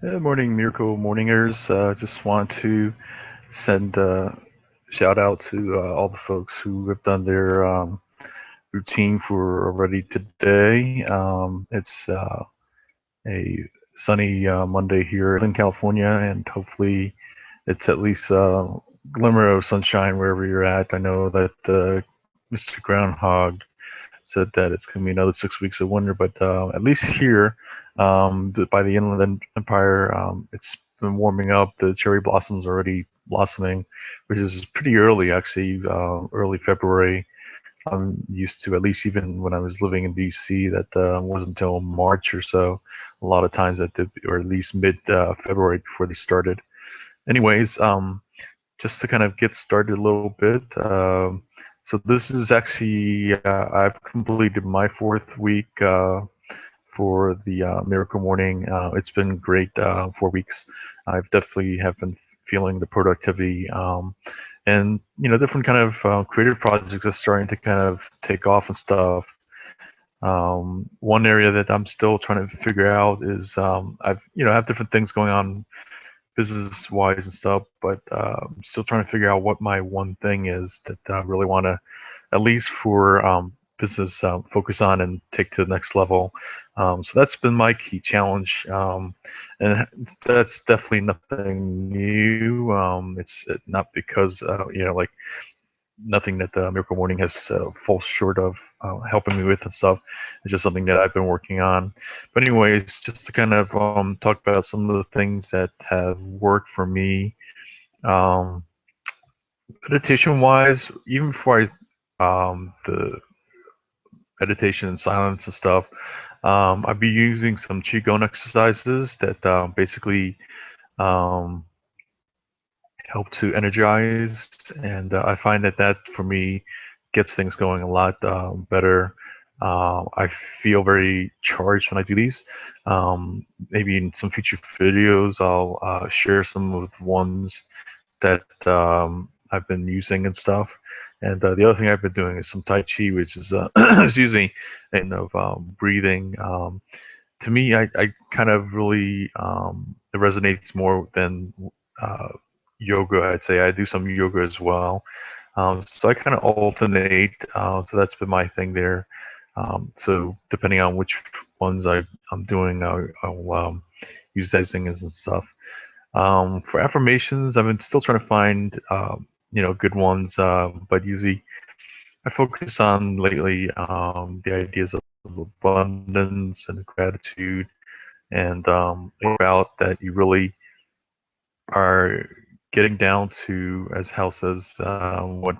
Good morning, Miracle Morningers. Just want to send a shout out to all the folks who have done their routine for already today. It's a sunny Monday here in California, and hopefully it's at least a glimmer of sunshine wherever you're at. I know that Mr. Groundhog said that it's going to be another 6 weeks of winter, but at least here by the Inland Empire, it's been warming up. The cherry blossoms are already blossoming, which is pretty early, actually, early February. I'm used to, at least even when I was living in DC, that wasn't until March or so. A lot of times at the, or at least mid February before they started. Anyways, just to kind of get started a little bit. So this is actually I've completed my fourth week for the Miracle Morning. It's been great 4 weeks. I've definitely have been feeling the productivity and different kind of creative projects are starting to kind of take off and stuff. One area that I'm still trying to figure out is I've have different things going on business wise and stuff, but I'm still trying to figure out what my one thing is that I really want to, at least for business, focus on and take to the next level. So that's been my key challenge, and that's definitely nothing new. It's not because like nothing that the Miracle Morning has falls short of helping me with and stuff. It's just something that I've been working on. But anyways, just to kind of talk about some of the things that have worked for me, um, meditation wise, even before the meditation and silence and stuff, I'd be using some qigong exercises that basically um, help to energize, and I find that that for me gets things going a lot better. I feel very charged when I do these. Maybe in some future videos, I'll share some of the ones that I've been using and stuff. And the other thing I've been doing is some Tai Chi, which is, excuse me, and of breathing. To me, I kind of really, it resonates more than uh, yoga, I'd say. I do some yoga as well. So I kind of alternate. So that's been my thing there. So depending on which ones I'm doing, I'll use those things and stuff. For affirmations, I've been still trying to find good ones, but usually I focus on lately the ideas of abundance and gratitude, and about that you really are getting down to, as Hal says, what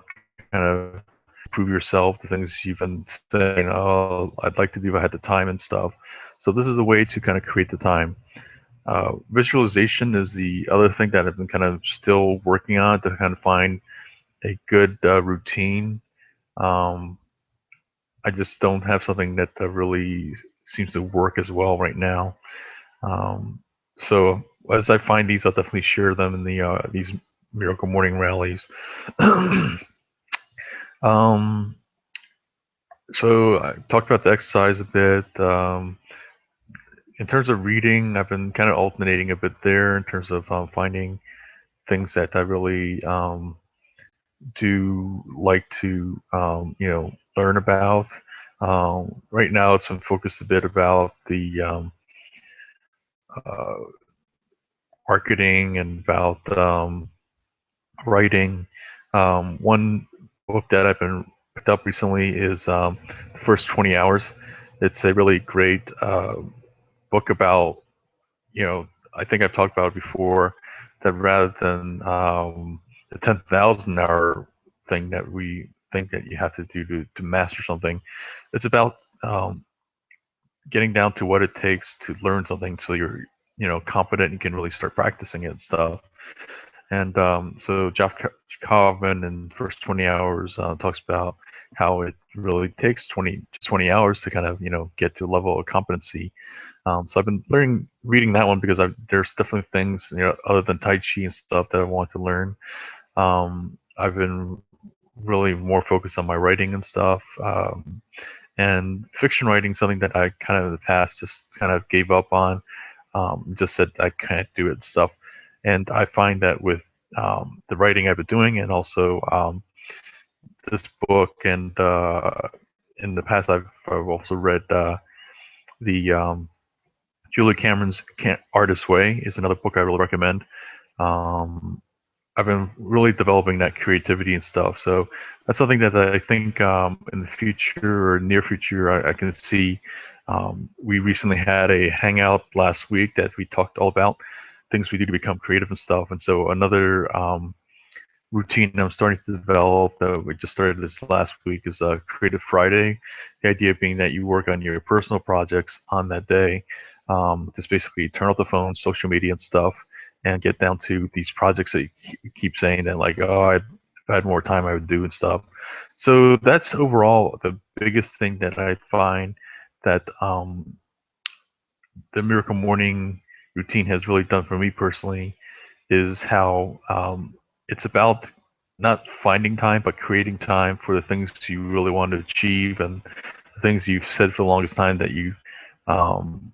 kind of improve yourself, the things you've been saying, oh, I'd like to do if I had the time and stuff. So this is a way to kind of create the time. Visualization is the other thing that I've been kind of still working on to kind of find a good routine. Um, I just don't have something that really seems to work as well right now. Um, so as I find these, I'll definitely share them in the these Miracle Morning rallies. um, so I talked about the exercise a bit. In terms of reading, I've been kind of alternating a bit there in terms of finding things that I really do like to learn about. Right now, it's been focused a bit about the uh, marketing and about writing. One book that I've been picked up recently is The First 20 Hours. It's a really great book about, I think I've talked about it before, that rather than the 10,000 hour thing that we think that you have to do to master something, it's about getting down to what it takes to learn something so you're, competent and can really start practicing it and stuff. And so Jeff Kaufman in First 20 Hours talks about how it really takes 20 hours to kind of, get to a level of competency. So I've been reading that one because there's definitely things, other than Tai Chi and stuff that I want to learn. I've been really more focused on my writing and stuff. And fiction writing, something that I kind of in the past just kind of gave up on. just said I can't do it and stuff. And I find that with the writing I've been doing, and also this book, and in the past I've also read the Julie Cameron's Artist's Way is another book I really recommend. Um, I've been really developing that creativity and stuff. So that's something that I think in the future or near future I can see. We recently had a hangout last week that we talked all about things we do to become creative and stuff. And so another routine I'm starting to develop that we just started this last week is Creative Friday. The idea being that you work on your personal projects on that day. Just basically turn off the phone, social media and stuff, and get down to these projects that you keep saying that like, oh, if I had more time, I would do and stuff. So that's overall the biggest thing that I find that the Miracle Morning routine has really done for me personally is how it's about not finding time, but creating time for the things you really want to achieve and the things you've said for the longest time that you um,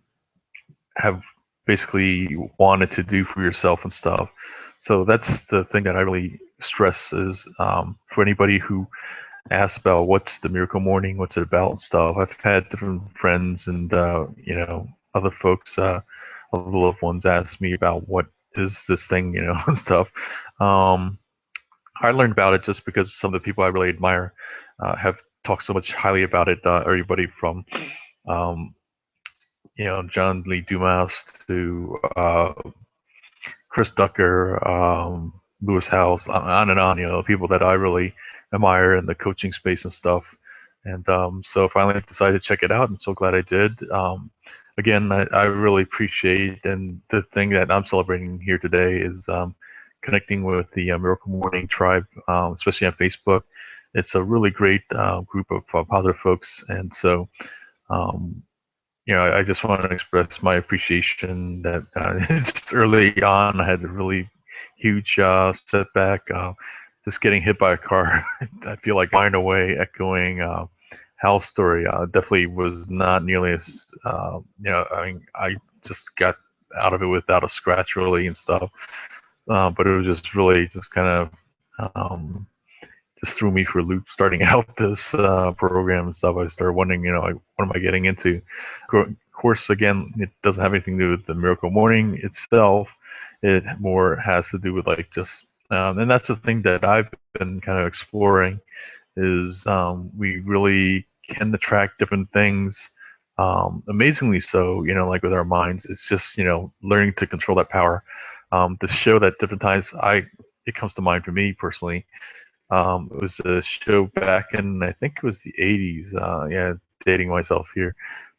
have basically wanted to do for yourself and stuff. So that's the thing that I really stress is for anybody who asks about what's the Miracle Morning, what's it about and stuff. I've had different friends and other folks, other loved ones ask me about what is this thing, and stuff. Um, I learned about it just because some of the people I really admire have talked so much highly about it. Everybody from um, John Lee Dumas to Chris Ducker, Lewis House, on and on. People that I really admire in the coaching space and stuff. And so finally I decided to check it out. I'm so glad I did. Again, I really appreciate, and the thing that I'm celebrating here today is connecting with the Miracle Morning tribe, especially on Facebook. It's a really great group of positive folks, and so um, I just want to express my appreciation that just early on I had a really huge setback. Just getting hit by a car, I feel like flying away, echoing Hal's story. Definitely was not nearly as, I mean, I just got out of it without a scratch really and stuff. But it was just really just kind of just threw me for a loop starting out this program and stuff. I started wondering, like, what am I getting into? Of course, again, it doesn't have anything to do with the Miracle Morning itself. It more has to do with like just, and that's the thing that I've been kind of exploring is we really can attract different things. Amazingly so, like with our minds, it's just, learning to control that power. The show that different times it comes to mind for me personally. It was a show back in, I think it was the 80s. Yeah, dating myself here.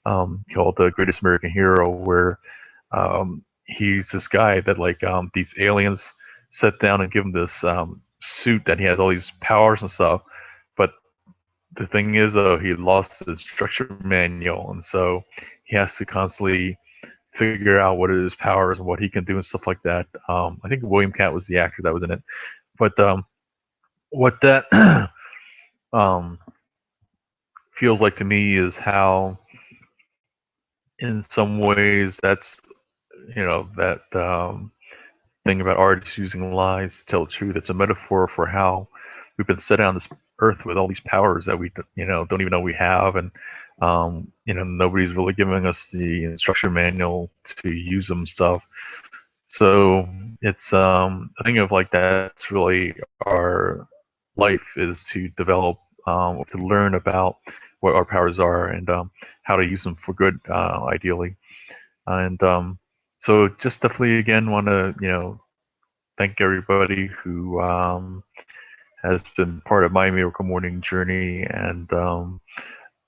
Called The Greatest American Hero, where he's this guy that like these aliens set down and give him this suit that he has all these powers and stuff. But the thing is, though, he lost his structure manual, and so he has to constantly figure out what his powers and what he can do and stuff like that. I think William Cat was the actor that was in it, but what that um, feels like to me is how, in some ways, that's that thing about artists using lies to tell the truth. It's a metaphor for how we've been set on this earth with all these powers that we don't even know we have, and nobody's really giving us the instruction manual to use them stuff. So it's a thing of like that's really our life is to develop, to learn about what our powers are and how to use them for good, ideally. And so just definitely again want to thank everybody who has been part of my Miracle Morning journey, and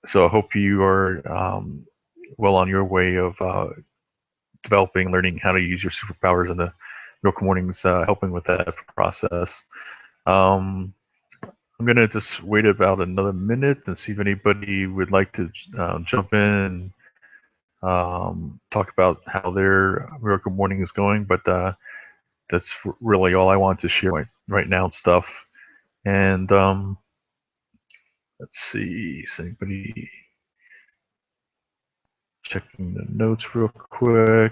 so I hope you are well on your way of developing, learning how to use your superpowers, and the Miracle Mornings helping with that process. Um, I'm gonna just wait about another minute and see if anybody would like to jump in and talk about how their Miracle Morning is going. But that's really all I want to share right now and stuff. And let's see, is anybody checking the notes real quick?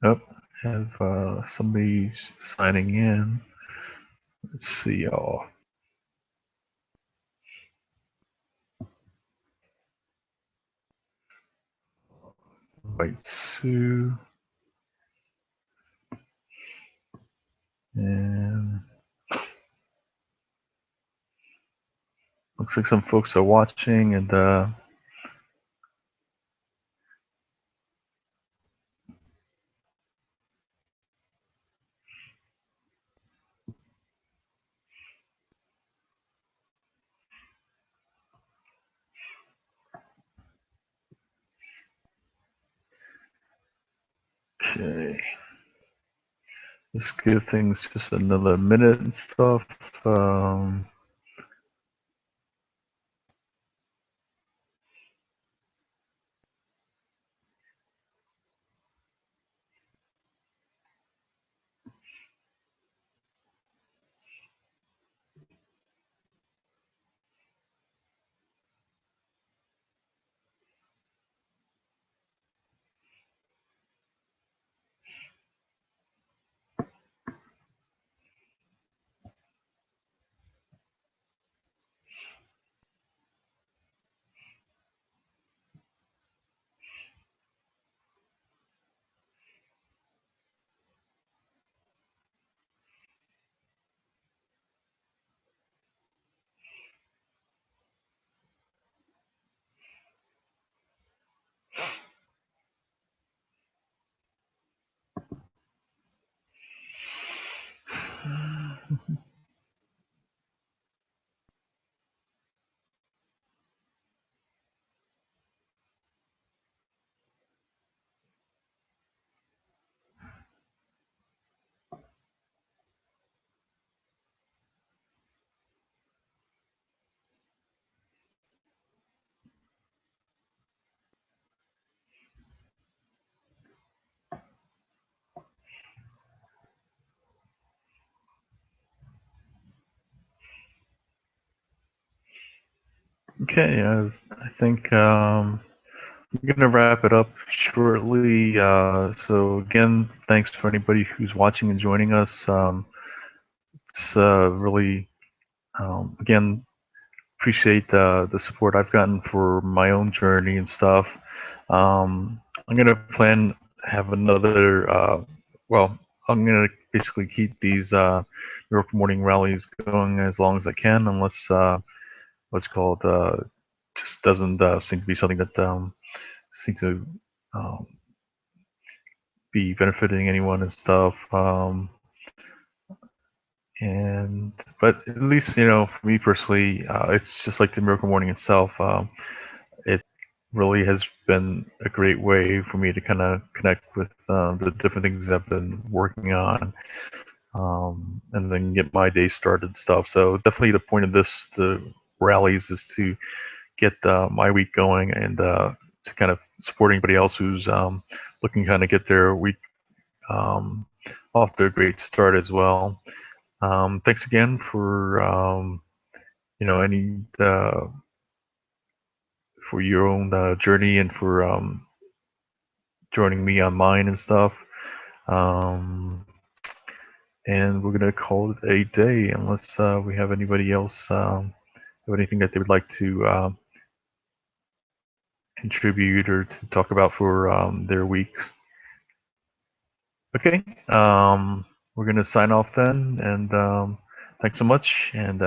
Oh, have somebody signing in. Let's see, y'all. Invite Sue. And looks like some folks are watching, and okay. Let's give things just another minute and stuff. Okay, I think I'm gonna wrap it up shortly. So again, thanks for anybody who's watching and joining us. It's really, again, appreciate the support I've gotten for my own journey and stuff. I'm gonna have another. Well, I'm gonna basically keep these Miracle Morning rallies going as long as I can, unless what's called just doesn't seem to be something that seems to um, be benefiting anyone and stuff. And but at least for me personally, it's just like the Miracle Morning itself. It really has been a great way for me to kind of connect with the different things I've been working on, and then get my day started and stuff. So definitely the point of the rallies is to get my week going, and to kind of support anybody else who's looking to kind of get their week um, off to a great start as well. Thanks again for any for your own journey, and for joining me on mine and stuff. Um, and we're gonna call it a day, unless we have anybody else have anything that they would like to contribute or to talk about for their weeks. Okay, we're gonna sign off then, and thanks so much, and